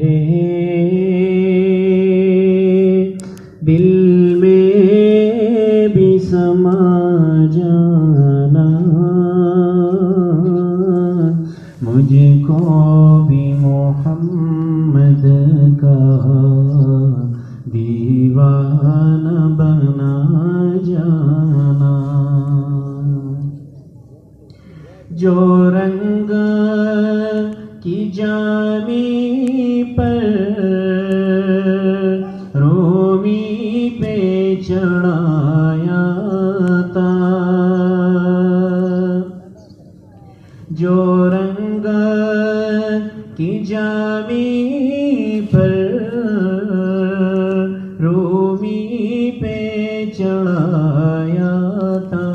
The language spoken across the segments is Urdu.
میرے دل میں بھی سما جانا، مجھ کو بھی محمد کا دیوانہ بنا جانا۔ جو رنگ کی جامی پر رومی پہ چڑھایا تھا، جو رنگ کی جامی پر رومی پہ چڑھایا تھا،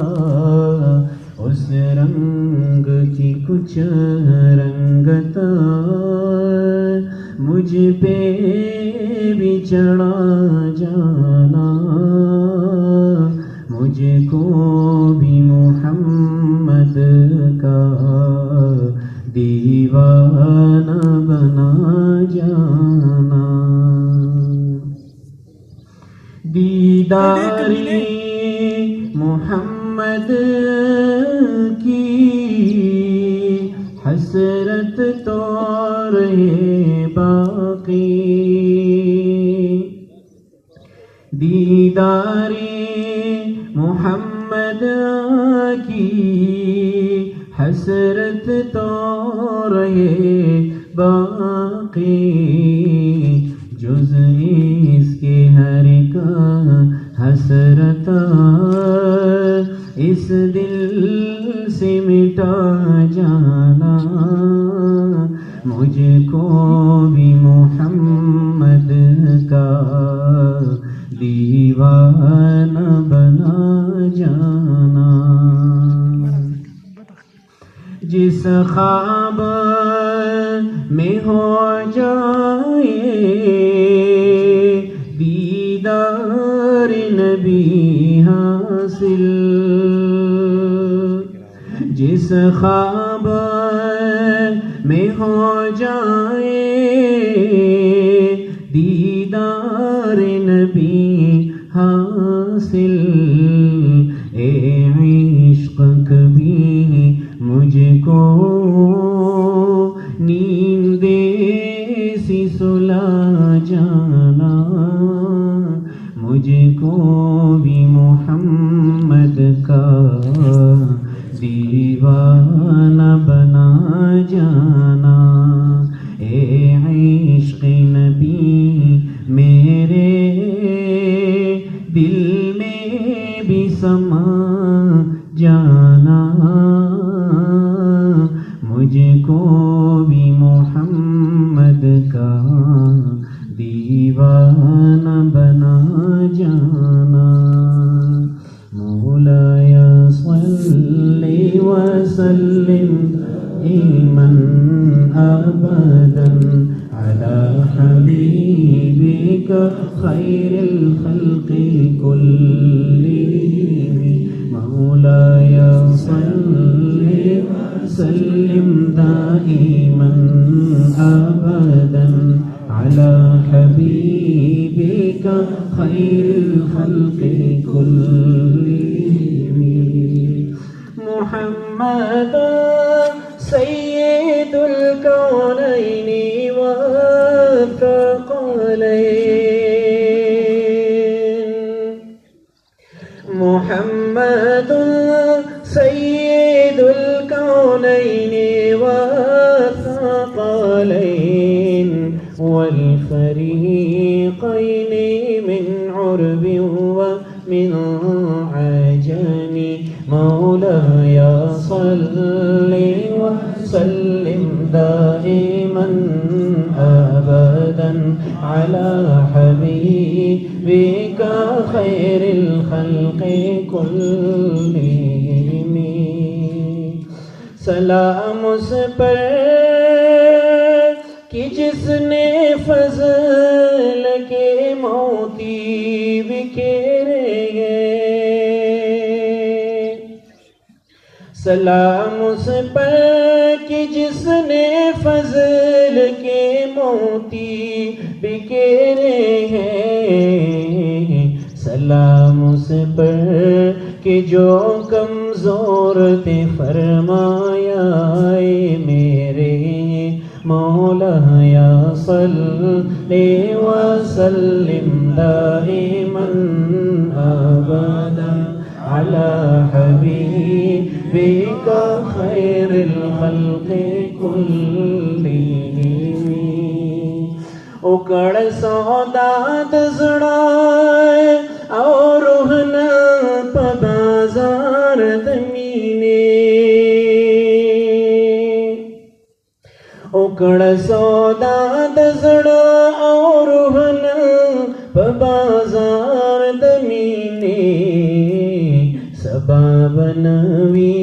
اس رنگ کی کچھ رنگت مجھ پہ بھی چڑھا جانا، مجھ کو بھی محمد کا دیوانہ بنا جانا۔ دیداری محمد کی حسرت تو رہے باقی، دیداری محمد کی حسرت تو رہے باقی، جز اس کے ہر ایک حسرت اس دل سے مٹا جانا، مجھ کو بھی محمد کا دیوانہ بنا جانا۔ جس خواب میں ہو جائے دیدار نبی حاصل، جس خواب میں ہو جائے دیدار نبی حاصل، اے عشق کبھی مجھ کو نیند سی سلا جانا، مجھ کو بھی محمد کا دیوانہ بنا جانا، اے عشق نبی میرے دل میں بھی سما جانا، مجھ کو بھی محمد کا دیوانہ بنا جانا۔ مولاي صل وسلم دائما ابدا على حبيبك خير الخلق كلهم، مولاي صل وسلم دائما ابدا على حبيبك خير الخلق كلهم، محمد سيد الكونين والثقلين، محمد سيد الكونين والثقلين والفريقين من عرب ومن عجم، مولاي صل وسلم دائما ابدا على حبيبك خير الخلق كلهم، سلام اس پر کہ جس نے فضل کے موتی بکھیرے ہیں، سلام اس پر کہ جس نے فضل کے موتی بکھیرے ہیں، سلام اس پر کہ جو کمزور تھے، فرمایا اے میرے مولا یا صلی وسلم دائما ابدا على حبيبك خير الخلق كلهم. اکڑ سودا دزڑا اور روحنا پبازار دمینے، اکڑ سودا دزڑا اور روحنا پبازار دمینے، سباب نوی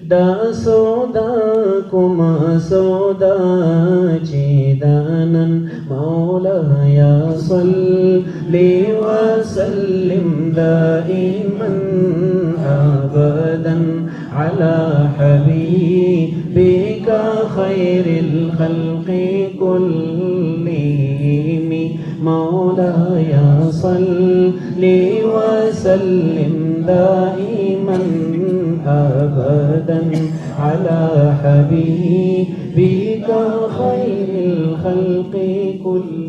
دا سودا کما سودا چیدانن مولا یا صلی وسلم دائما ابدا على حبيبك خير الخلق كلهم. مولا یا صلی وسلم دائما ابدا على حبيبك خير الخلق كلهم.